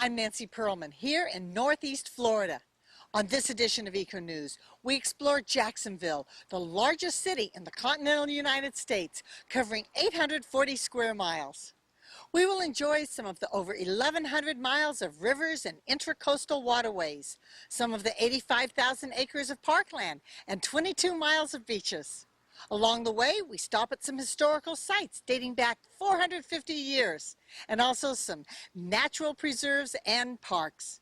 I'm Nancy Perlman here in Northeast Florida. On this edition of ECONEWS, we explore Jacksonville, the largest city in the continental United States, covering 840 square miles. We will enjoy some of the over 1,100 miles of rivers and intracoastal waterways, some of the 85,000 acres of parkland, and 22 miles of beaches. Along the way, we stop at some historical sites dating back 450 years, and also some natural preserves and parks.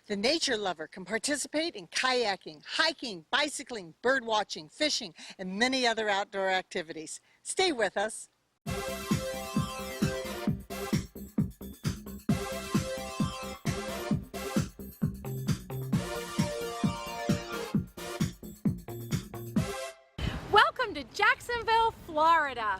The nature lover can participate in kayaking, hiking, bicycling, bird watching, fishing, and many other outdoor activities. Stay with us. Welcome to Jacksonville, Florida.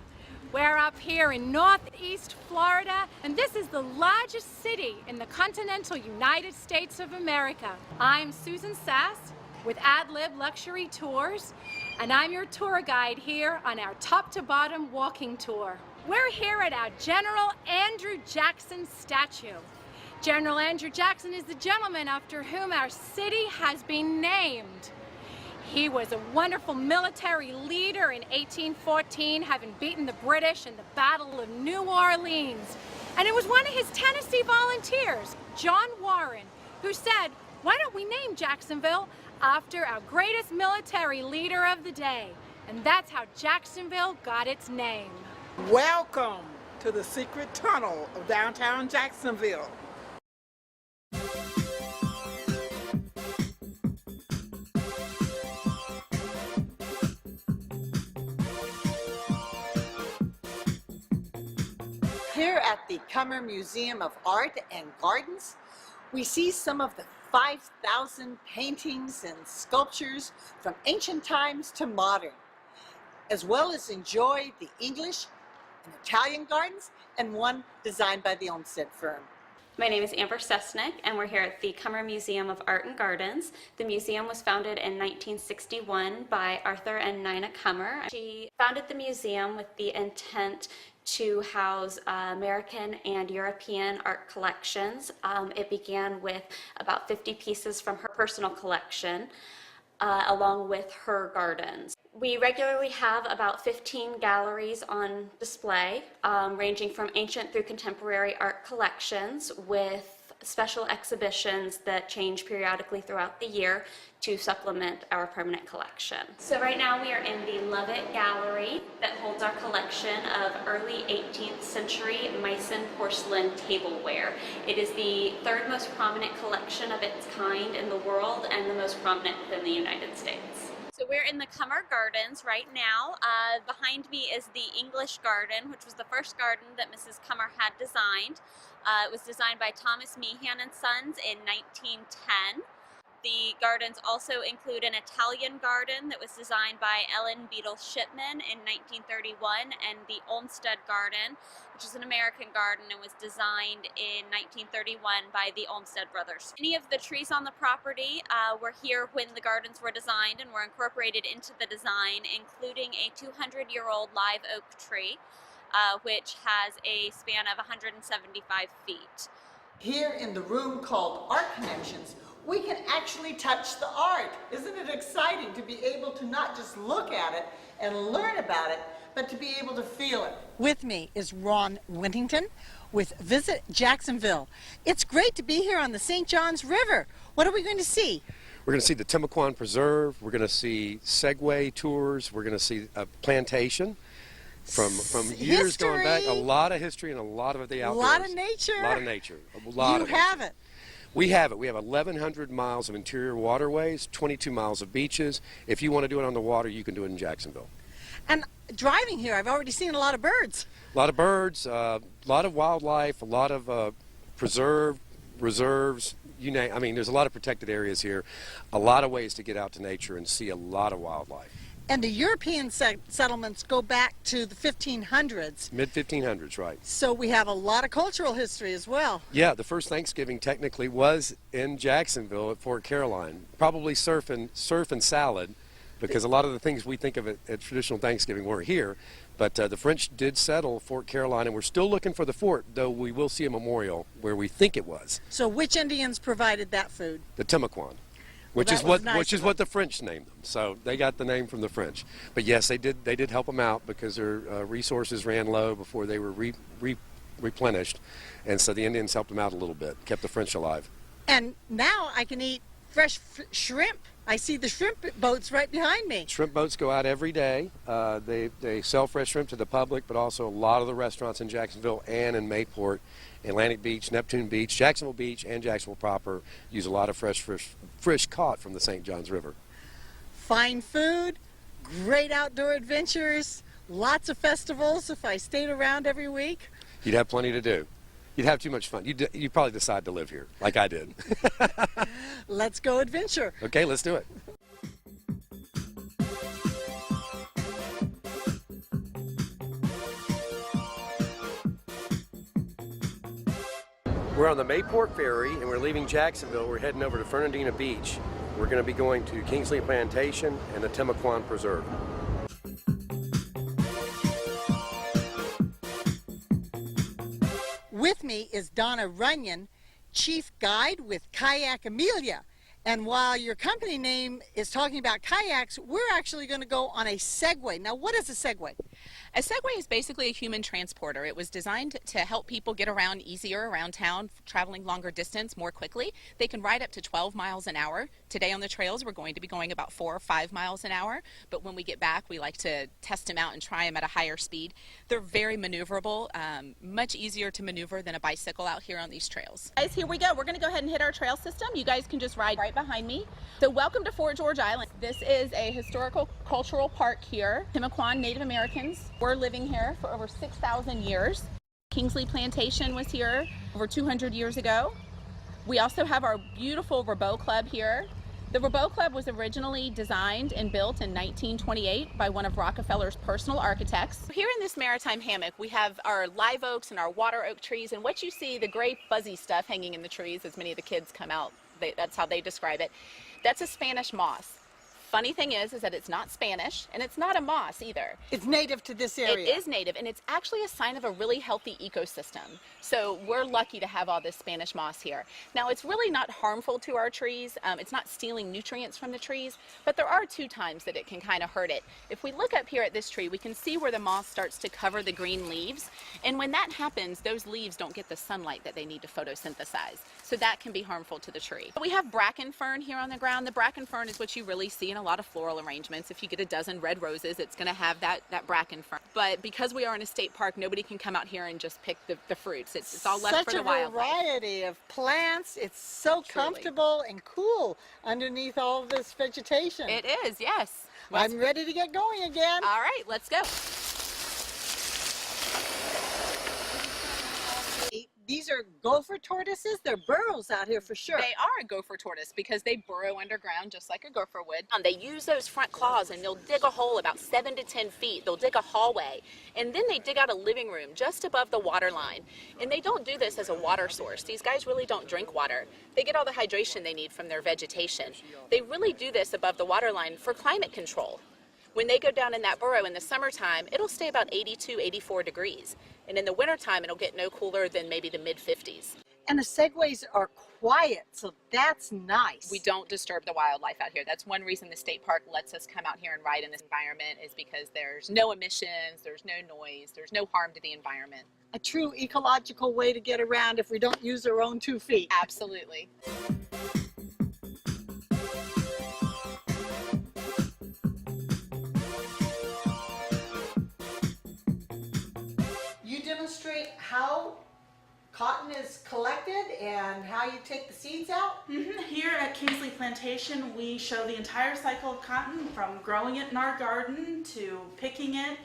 We're up here in Northeast Florida, and this is the largest city in the continental United States of America. I'm Susan Sass with AdLib Luxury Tours, and I'm your tour guide here on our top-to-bottom walking tour. We're here at our General Andrew Jackson statue. General Andrew Jackson is the gentleman after whom our city has been named. He was a wonderful military leader in 1814, having beaten the British in the Battle of New Orleans. And it was one of his Tennessee volunteers, John Warren, who said, why don't we name Jacksonville after our greatest military leader of the day? And that's how Jacksonville got its name. Welcome to the secret tunnel of downtown Jacksonville. Here at the Cummer Museum of Art and Gardens, we see some of the 5,000 paintings and sculptures from ancient times to modern, as well as enjoy the English and Italian gardens and one designed by the Olmsted firm. My name is Amber Sesnick, and we're here at the Cummer Museum of Art and Gardens. The museum was founded in 1961 by Arthur and Nina Cummer. She founded the museum with the intent to house American and European art collections. It began with about 50 pieces from her personal collection, along with her gardens. We regularly have about 15 galleries on display, ranging from ancient through contemporary art collections, with special exhibitions that change periodically throughout the year to supplement our permanent collection. So right now we are in the Lovett Gallery that holds our collection of early 18th century Meissen porcelain tableware. It is the third most prominent collection of its kind in the world and the most prominent within the United States. So we're in the Cummer Gardens right now. Behind me is the English Garden, which was the first garden that Mrs. Cummer had designed. It was designed by Thomas Meehan and Sons in 1910. The gardens also include an Italian garden that was designed by Ellen Beadle Shipman in 1931, and the Olmsted Garden, which is an American garden and was designed in 1931 by the Olmsted brothers. Many of the trees on the property were here when the gardens were designed and were incorporated into the design, including a 200-year-old live oak tree, which has a span of 175 feet. Here in the room called Art Connections, we can actually touch the art. Isn't it exciting to be able to not just look at it and learn about it, but to be able to feel it? With me is Ron Wintington with Visit Jacksonville. It's great to be here on the St. Johns River. What are we going to see? We're going to see the Timucuan Preserve. We're going to see Segway tours. We're going to see a plantation from years going back. A lot of history and a lot of the outdoors. A lot of nature. A lot of nature. A lot of nature. You have it. We have it. We have 1,100 miles of interior waterways, 22 miles of beaches. If you want to do it on the water, you can do it in Jacksonville. And driving here, I've already seen a lot of birds. A lot of birds, a lot of wildlife, a lot of preserved reserves. You name. I mean, there's a lot of protected areas here. A lot of ways to get out to nature and see a lot of wildlife. And the European settlements go back to the 1500s. Mid-1500s, right. So we have a lot of cultural history as well. Yeah, the first Thanksgiving technically was in Jacksonville at Fort Caroline. Probably surf and salad, because a lot of the things we think of at traditional Thanksgiving weren't here. But the French did settle Fort Caroline, and we're still looking for the fort, though we will see a memorial where we think it was. So which Indians provided that food? The Timucuan, which Well, is that was what nice which is of what the French named them. So they got the name from the French. But yes, they did help them out because their resources ran low before they were replenished, and so the Indians helped them out a little bit, kept the French alive. And now I can eat fresh shrimp. I see the shrimp boats right behind me. Shrimp boats go out every day. They sell fresh shrimp to the public, but also a lot of the restaurants in Jacksonville and in Mayport, Atlantic Beach, Neptune Beach, Jacksonville Beach, and Jacksonville proper use a lot of fresh caught from the St. Johns River. Fine food, great outdoor adventures, lots of festivals if I stayed around every week. You'd have plenty to do. You'd have too much fun. You'd probably decide to live here, like I did. Let's go adventure. Okay, let's do it. We're on the Mayport Ferry, and we're leaving Jacksonville. We're heading over to Fernandina Beach. We're going to be going to Kingsley Plantation and the Timucuan Preserve. With me is Donna Runyon, Chief Guide with Kayak Amelia. And while your company name is talking about kayaks, we're actually going to go on a Segway. Now, what is a Segway? A Segway is basically a human transporter. It was designed to help people get around easier around town, traveling longer distance more quickly. They can ride up to 12 miles an hour. Today on the trails, we're going to be going about 4 or 5 miles an hour. But when we get back, we like to test them out and try them at a higher speed. They're very maneuverable, much easier to maneuver than a bicycle out here on these trails. Guys, here we go. We're going to go ahead and hit our trail system. You guys can just ride right behind me. So welcome to Fort George Island. This is a historical cultural park here. Timucuan Native Americans were living here for over 6,000 years. Kingsley Plantation was here over 200 years ago. We also have our beautiful Rabot Club here. The Rabot Club was originally designed and built in 1928 by one of Rockefeller's personal architects. Here in this maritime hammock, we have our live oaks and our water oak trees, and what you see, the gray fuzzy stuff hanging in the trees as many of the kids come out, that's how they describe it. That's a Spanish moss. Funny thing is that it's not Spanish, and it's not a moss either. It's native to this area. It is native, and it's actually a sign of a really healthy ecosystem. So we're lucky to have all this Spanish moss here. Now, it's really not harmful to our trees. It's not stealing nutrients from the trees, but there are 2 times that it can kind of hurt it. If we look up here at this tree, we can see where the moss starts to cover the green leaves, and when that happens, those leaves don't get the sunlight that they need to photosynthesize. So that can be harmful to the tree. We have bracken fern here on the ground. The bracken fern is what you really see in a lot of floral arrangements. If you get a dozen red roses, it's going to have that bracken fern. But because we are in a state park, nobody can come out here and just pick the fruits. It's all left for the wildlife. Such a variety of plants. It's so comfortable and cool underneath all of this vegetation. It is, yes. I'm ready to get going again. All right, let's go. These are gopher tortoises. They're burrows out here for sure. They are a gopher tortoise because they burrow underground just like a gopher would. They use those front claws and they'll dig a hole about 7 to 10 feet. They'll dig a hallway and then they dig out a living room just above the water line. And they don't do this as a water source. These guys really don't drink water. They get all the hydration they need from their vegetation. They really do this above the water line for climate control. When they go down in that burrow in the summertime, it'll stay about 82, 84 degrees. And in the wintertime, it'll get no cooler than maybe the mid-50s. And the segways are quiet, so that's nice. We don't disturb the wildlife out here. That's one reason the state park lets us come out here and ride in this environment, is because there's no emissions, there's no noise, there's no harm to the environment. A true ecological way to get around if we don't use our own 2 feet. Absolutely. You demonstrate how cotton is collected and how you take the seeds out? Here at Kingsley Plantation, we show the entire cycle of cotton, from growing it in our garden to picking it,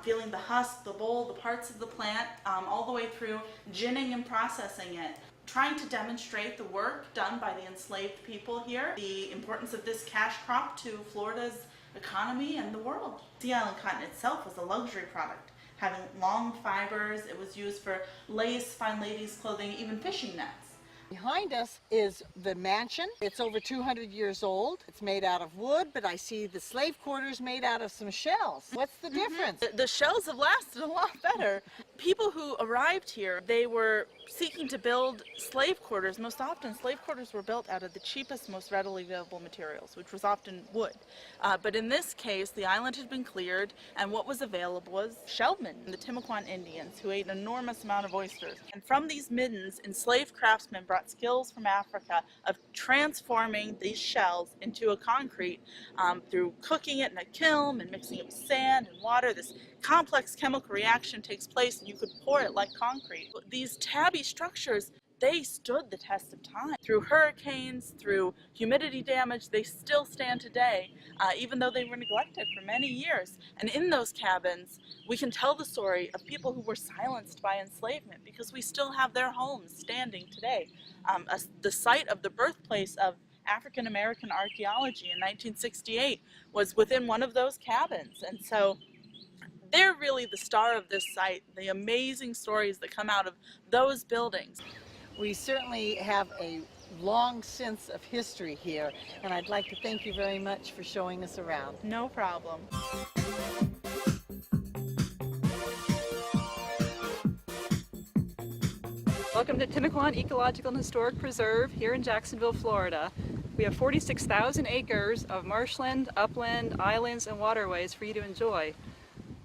feeling the husk, the boll, the parts of the plant, all the way through ginning and processing it. Trying to demonstrate the work done by the enslaved people here, the importance of this cash crop to Florida's economy and the world. Sea Island cotton itself was a luxury product. Having long fibers, it was used for lace, fine ladies' clothing, even fishing nets. Behind us is the mansion. It's over 200 years old. It's made out of wood, but I see the slave quarters made out of some shells. What's the difference? The shells have lasted a lot better. People who arrived here, they were seeking to build slave quarters. Most often, slave quarters were built out of the cheapest, most readily available materials, which was often wood. But in this case, the island had been cleared, and what was available was shellmen, the Timucuan Indians, who ate an enormous amount of oysters. And from these middens, enslaved craftsmen brought skills from Africa of transforming these shells into a concrete through cooking it in a kiln and mixing it with sand and water. This complex chemical reaction takes place, and you could pour it like concrete. These tabby structures, they stood the test of time. Through hurricanes, through humidity damage, they still stand today, even though they were neglected for many years. And in those cabins, we can tell the story of people who were silenced by enslavement, because we still have their homes standing today. The site of the birthplace of African American archaeology in 1968 was within one of those cabins. And so they're really the star of this site, the amazing stories that come out of those buildings. We certainly have a long sense of history here, and I'd like to thank you very much for showing us around. No problem. Welcome to Timucuan Ecological and Historic Preserve here in Jacksonville, Florida. We have 46,000 acres of marshland, upland, islands, and waterways for you to enjoy.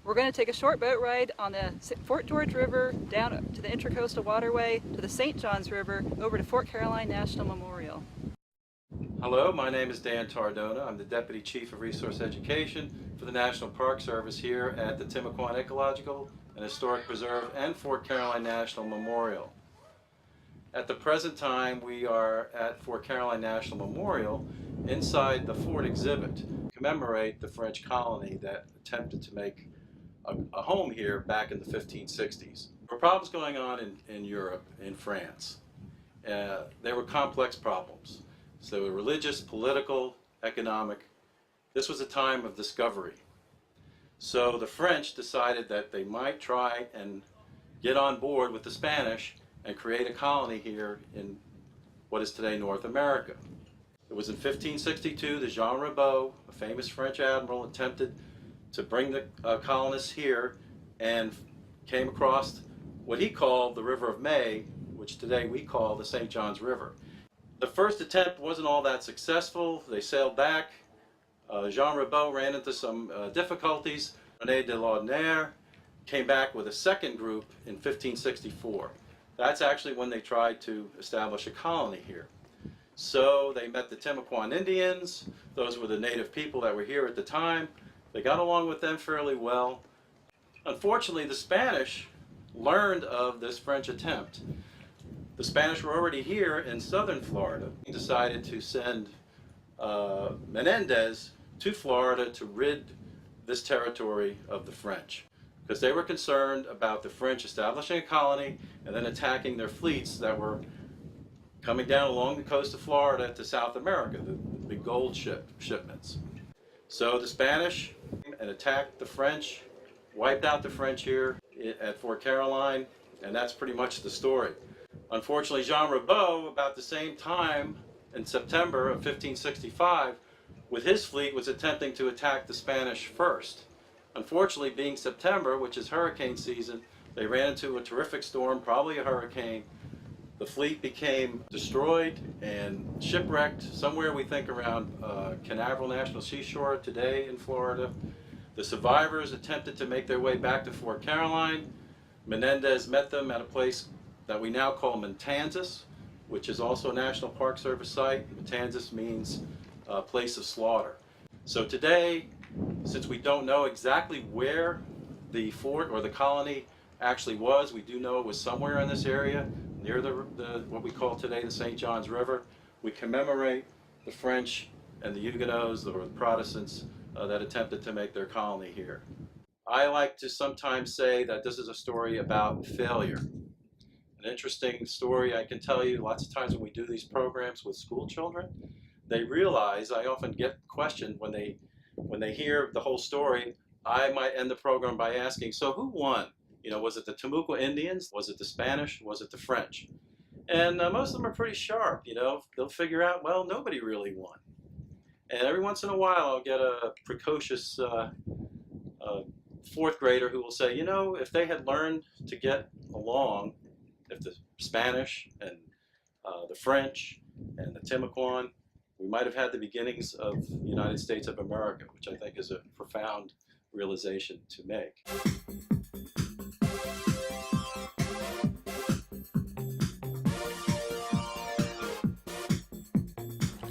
We're going to take a short boat ride on the Fort George River, down to the Intracoastal Waterway, to the St. Johns River, over to Fort Caroline National Memorial. Hello, my name is Dan Tardona. I'm the Deputy Chief of Resource Education for the National Park Service here at the Timucuan Ecological and Historic Preserve and Fort Caroline National Memorial. At the present time, we are at Fort Caroline National Memorial inside the fort exhibit to commemorate the French colony that attempted to make a home here back in the 1560s. There were problems going on in Europe, in France. They were complex problems. So they were religious, political, economic. This was a time of discovery. So the French decided that they might try and get on board with the Spanish and create a colony here in what is today North America. It was in 1562 that Jean Ribault, a famous French admiral, attempted to bring the colonists here and came across what he called the River of May, which today we call the St. Johns River. The first attempt wasn't all that successful. They sailed back. Jean Ribault ran into some difficulties. René de Laudonnière came back with a second group in 1564. That's actually when they tried to establish a colony here. So they met the Timucuan Indians. Those were the native people that were here at the time. They got along with them fairly well. Unfortunately, the Spanish learned of this French attempt. The Spanish were already here in southern Florida. He decided to send Menendez to Florida to rid this territory of the French, because they were concerned about the French establishing a colony and then attacking their fleets that were coming down along the coast of Florida to South America, the big gold shipments. So the Spanish and attacked the French, wiped out the French here at Fort Caroline, and that's pretty much the story. Unfortunately, Jean Ribault, about the same time in September of 1565, with his fleet was attempting to attack the Spanish first. Unfortunately, being September, which is hurricane season, they ran into a terrific storm, probably a hurricane. The fleet became destroyed and shipwrecked somewhere, we think, around Canaveral National Seashore today in Florida. The survivors attempted to make their way back to Fort Caroline. Menendez met them at a place that we now call Matanzas, which is also a National Park Service site. Matanzas means place of slaughter. So today, since we don't know exactly where the fort or the colony actually was, we do know it was somewhere in this area near what we call today the St. Johns River. We commemorate the French and the Huguenots, or the Protestants, that attempted to make their colony here. I like to sometimes say that this is a story about failure. An interesting story I can tell you, lots of times when we do these programs with school children, they realize, I often get questioned when they hear the whole story. I might end the program by asking, so who won? You know, was it the Timucua Indians? Was it the Spanish? Was it the French? And most of them are pretty sharp, you know. They'll figure out, well, nobody really won. And every once in a while, I'll get a precocious fourth grader who will say, you know, if they had learned to get along, if the Spanish and the French and the Timucuan, we might have had the beginnings of the United States of America, which I think is a profound realization to make.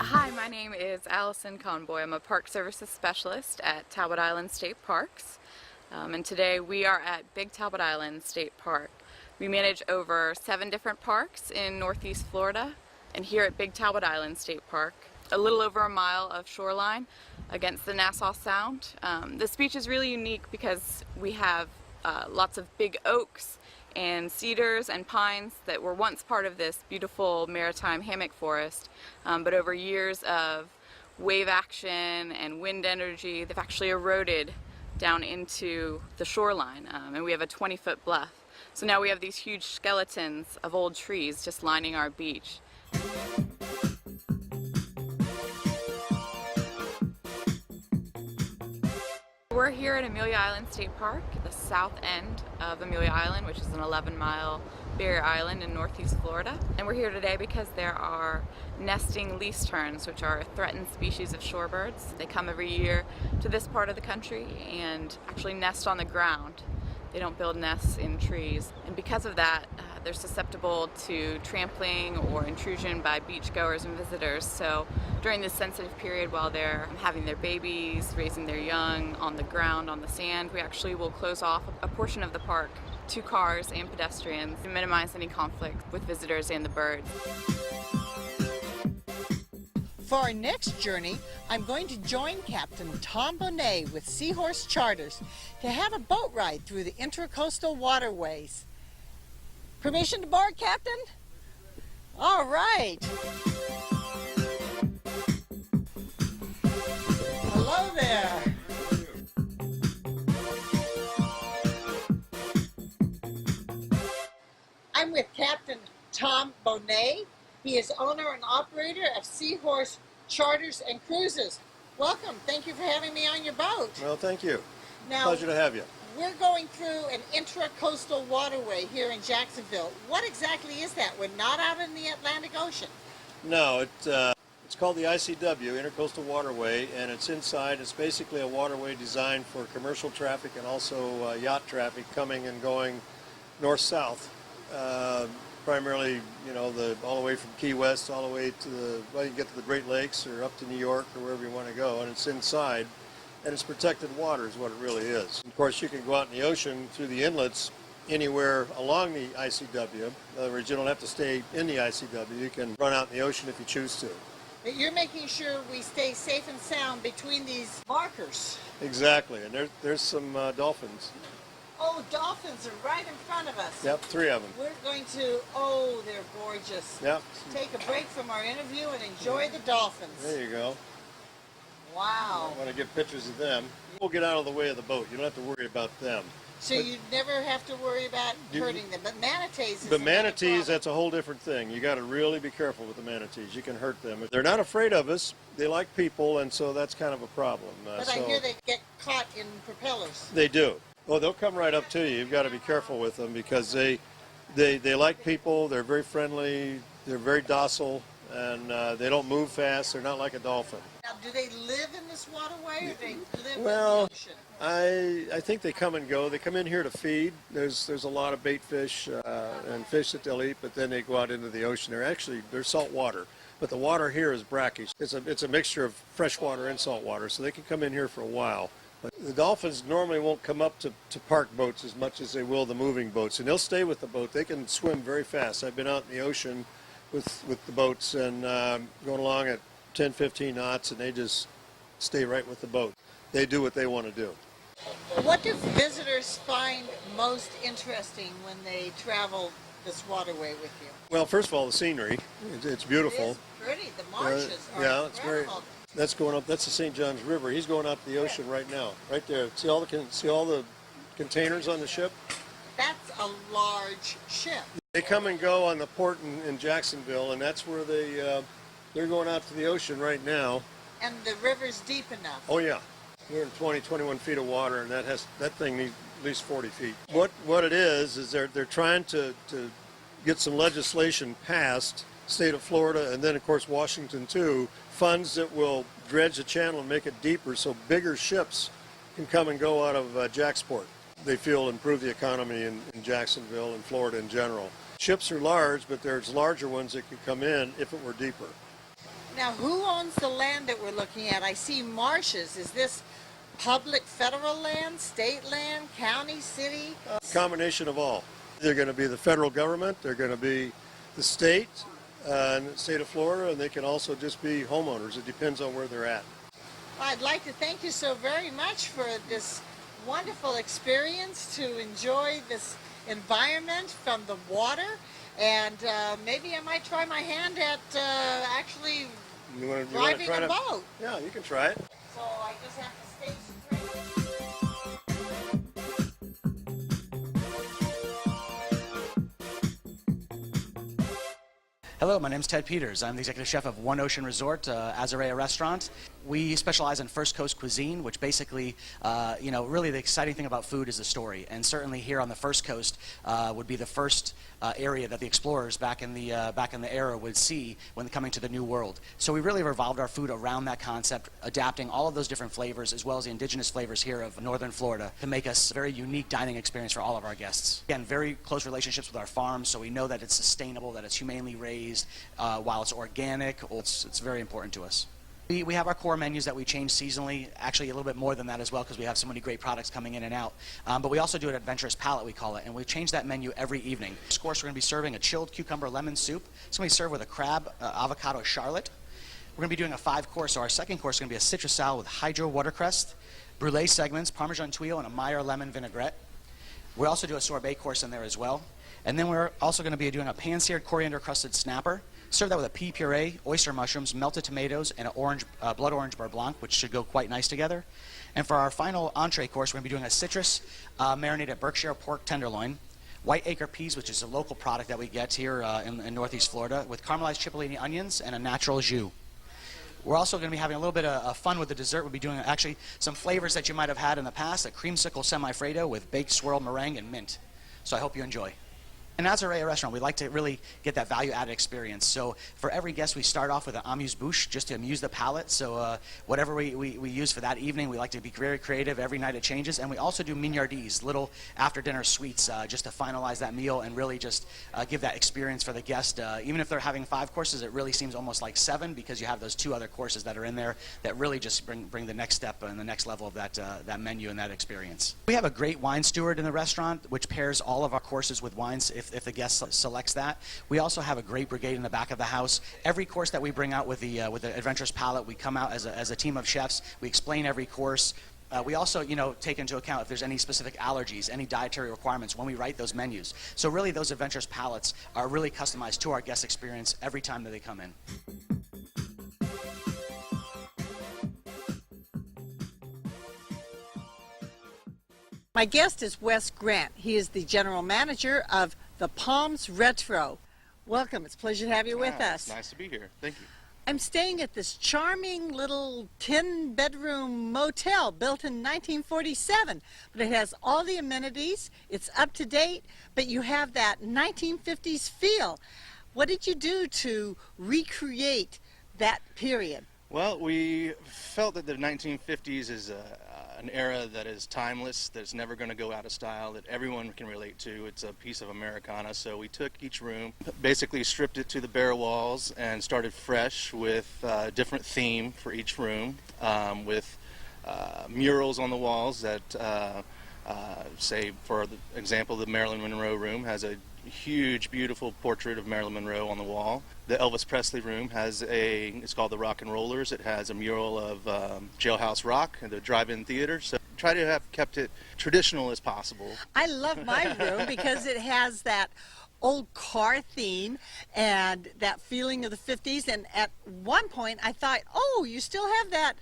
Hi, my name is Allison Conboy. I'm a Park Services Specialist at Talbot Island State Parks. And today we are at Big Talbot Island State Park. We manage over 7 different parks in Northeast Florida, and here at Big Talbot Island State Park, a little over a mile of shoreline against the Nassau Sound. This beach is really unique because we have lots of big oaks and cedars and pines that were once part of this beautiful maritime hammock forest, but over years of wave action and wind energy, they've actually eroded down into the shoreline, and we have a 20-foot bluff. So now we have these huge skeletons of old trees just lining our beach. We're here at Amelia Island State Park, the south end of Amelia Island, which is an 11-mile barrier island in Northeast Florida. And we're here today because there are nesting least terns, which are a threatened species of shorebirds. They come every year to this part of the country and actually nest on the ground. They don't build nests in trees. And because of that, they're susceptible to trampling or intrusion by beachgoers and visitors. So during this sensitive period while they're having their babies, raising their young on the ground, on the sand, we actually will close off a portion of the park to cars and pedestrians to minimize any conflict with visitors and the birds. For our next journey, I'm going to join Captain Tom Bonet with Seahorse Charters to have a boat ride through the Intracoastal Waterways. Permission to board, Captain? All right. Hello there. I'm with Captain Tom Bonet. He is owner and operator of Seahorse Charters and Cruises. Welcome. Thank you for having me on your boat. Well, thank you. Now, pleasure to have you. We're going through an intracoastal waterway here in Jacksonville. What exactly is that? We're not out in the Atlantic Ocean. No, it's called the ICW, Intercoastal Waterway, and it's inside. It's basically a waterway designed for commercial traffic and also yacht traffic coming and going north-south. Primarily, you know, all the way from Key West all the way to you can get to the Great Lakes or up to New York or wherever you want to go, and it's inside. And it's protected water is what it really is. Of course, you can go out in the ocean through the inlets anywhere along the ICW. In other words, you don't have to stay in the ICW. You can run out in the ocean if you choose to. But you're making sure we stay safe and sound between these markers. Exactly, and there's some dolphins. Oh, dolphins are right in front of us. Yep, 3 of them. We're going to, oh, they're gorgeous. Yep. Take a break from our interview and enjoy the dolphins. There you go. Wow. I want to get pictures of them. We'll get out of the way of the boat. You don't have to worry about them. So you never have to worry about hurting them. But manatees is The another manatees, problem. that's a whole different thing. You got to really be careful with the manatees. You can hurt them. They're not afraid of us. They like people, and so that's kind of a problem. But I hear they get caught in propellers. They do. Well, they'll come right up to you. You've got to be careful with them because they like people. They're very friendly. They're very docile, and they don't move fast. They're not like a dolphin. Now, do they live in this waterway or do they live in Well, the ocean? I think they come and go. They come in here to feed. There's a lot of bait fish and fish that they'll eat, but then they go out into the ocean. They're salt water, but the water here is brackish. It's a mixture of fresh water and salt water, so they can come in here for a while. But the dolphins normally won't come up to park boats as much as they will the moving boats, and they'll stay with the boat. They can swim very fast. I've been out in the ocean with the boats and going along at 10, 15 knots, and they just stay right with the boat. They do what they want to do. What do visitors find most interesting when they travel this waterway with you? Well, first of all, the scenery. It's beautiful. It is pretty. The marshes are yeah, it's very. incredible. That's going up. That's the St. Johns River. He's going out to the ocean right now, right there. See all the containers on the ship? That's a large ship. They come and go on the port in Jacksonville, and that's where they're going out to the ocean right now. And the river's deep enough. Oh yeah, we're in 21 feet of water, and that thing needs at least 40 feet. What it is they're trying to get some legislation passed, state of Florida, and then of course Washington too, funds that will dredge the channel and make it deeper so bigger ships can come and go out of Jacksport. They feel improve the economy in Jacksonville and Florida in general. Ships are large, but there's larger ones that could come in if it were deeper. Now, who owns the land that we're looking at? I see marshes. Is this public federal land, state land, county, city? Combination of all. They're going to be the federal government, they're going to be the state, and the state of Florida, and they can also just be homeowners. It depends on where they're at. I'd like to thank you so very much for this wonderful experience to enjoy this environment from the water, and maybe I might try my hand at actually driving a boat. Yeah, you can try it. So I just have to stay straight. Hello, my name is Ted Peters. I'm the executive chef of One Ocean Resort, Azarea Restaurant. We specialize in First Coast cuisine, which basically, really the exciting thing about food is the story. And certainly here on the First Coast would be the first area that the explorers back in the era would see when coming to the New World. So we really revolved our food around that concept, adapting all of those different flavors as well as the indigenous flavors here of Northern Florida to make us a very unique dining experience for all of our guests. Again, very close relationships with our farms, so we know that it's sustainable, that it's humanely raised, while it's organic. It's very important to us. We have our core menus that we change seasonally, actually a little bit more than that as well because we have so many great products coming in and out. But we also do an adventurous palate, we call it, and we change that menu every evening. First course, we're going to be serving a chilled cucumber lemon soup. It's going to be served with a crab avocado charlotte. We're going to be doing a 5-course, so our second course is going to be a citrus salad with hydro watercress, brulee segments, Parmesan tuile, and a Meyer lemon vinaigrette. We also do a sorbet course in there as well. And then we're also going to be doing a pan-seared coriander-crusted snapper. Serve that with a pea puree, oyster mushrooms, melted tomatoes, and an blood orange beurre blanc, which should go quite nice together. And for our final entree course, we're going to be doing a citrus marinated Berkshire pork tenderloin, white acre peas, which is a local product that we get here in Northeast Florida, with caramelized cipollini onions and a natural jus. We're also going to be having a little bit of fun with the dessert. We'll be doing actually some flavors that you might have had in the past, a creamsicle semi-Freddo with baked swirl meringue and mint. So I hope you enjoy. In Azarea Restaurant, we like to really get that value-added experience. So for every guest, we start off with an amuse-bouche just to amuse the palate. So whatever we use for that evening, we like to be very creative. Every night it changes. And we also do mignardises, little after-dinner sweets, just to finalize that meal and really just give that experience for the guest. Even if they're having 5 courses, it really seems almost like 7 because you have those 2 other courses that are in there that really just bring the next step and the next level of that menu and that experience. We have a great wine steward in the restaurant, which pairs all of our courses with wines if the guest selects that. We also have a great brigade in the back of the house. Every course that we bring out with the adventurous palate, we come out as a team of chefs. We explain every course. We also, take into account if there's any specific allergies, any dietary requirements when we write those menus. So really those adventurous palates are really customized to our guest experience every time that they come in. My guest is Wes Grant. He is the general manager of the Palms Retro. Welcome. It's a pleasure to have you with us. Nice to be here. Thank you. I'm staying at this charming little 10-bedroom motel built in 1947, but it has all the amenities. It's up to date, but you have that 1950s feel. What did you do to recreate that period? Well, we felt that the 1950s is an era that is timeless, that's never going to go out of style, that everyone can relate to. It's a piece of Americana, so we took each room, basically stripped it to the bare walls, and started fresh with a different theme for each room, with murals on the walls that, say, for example, the Marilyn Monroe room has a huge, beautiful portrait of Marilyn Monroe on the wall. The Elvis Presley room has it's called the Rock and Rollers. It has a mural of Jailhouse Rock and the drive-in theater. So try to have kept it traditional as possible. I love my room because it has that old car theme and that feeling of the 50s. And at one point I thought, oh, you still have that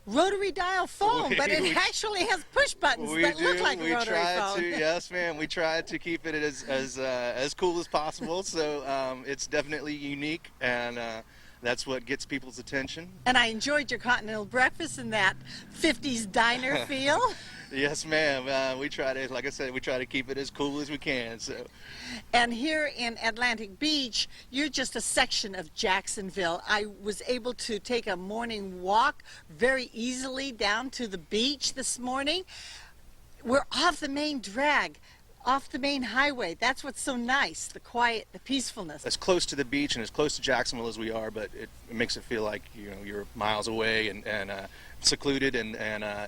rotary dial phone, but it actually has push buttons that look like a rotary phone. Yes, ma'am. We try to keep it as cool as possible. So it's definitely unique, and that's what gets people's attention. And I enjoyed your continental breakfast in that 50s diner feel. Yes, ma'am. We try to, like I said, we try to keep it as cool as we can. So. And here in Atlantic Beach, you're just a section of Jacksonville. I was able to take a morning walk very easily down to the beach this morning. We're off the main drag, off the main highway. That's what's so nice, the quiet, the peacefulness. As close to the beach and as close to Jacksonville as we are, but it makes it feel like you're miles away and secluded and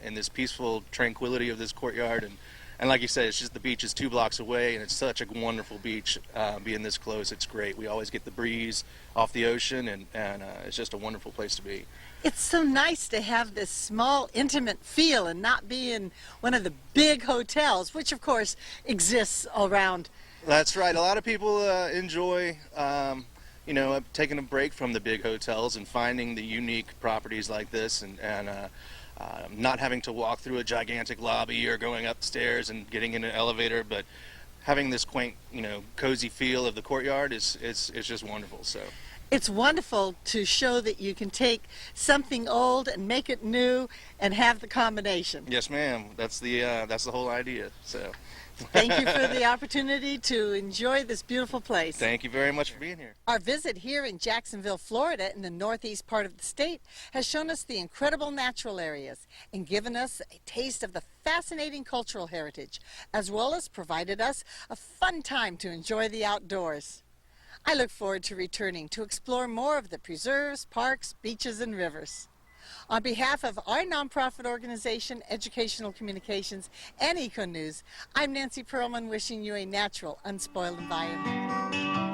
in this peaceful tranquility of this courtyard. And like you said, it's just the beach is 2 blocks away, and it's such a wonderful beach. Being this close, it's great. We always get the breeze off the ocean, and it's just a wonderful place to be. It's so nice to have this small, intimate feel and not be in one of the big hotels, which of course exists around. That's right. A lot of people enjoy taking a break from the big hotels and finding the unique properties like this, and not having to walk through a gigantic lobby or going upstairs and getting in an elevator, but having this quaint, cozy feel of the courtyard is just wonderful. So it's wonderful to show that you can take something old and make it new and have the combination. Yes, ma'am. That's the whole idea. So. Thank you for the opportunity to enjoy this beautiful place. Thank you very much for being here. Our visit here in Jacksonville, Florida, in the northeast part of the state, has shown us the incredible natural areas and given us a taste of the fascinating cultural heritage, as well as provided us a fun time to enjoy the outdoors. I look forward to returning to explore more of the preserves, parks, beaches, and rivers. On behalf of our nonprofit organization, Educational Communications, and ECONEWS, I'm Nancy Perlman, wishing you a natural, unspoiled environment.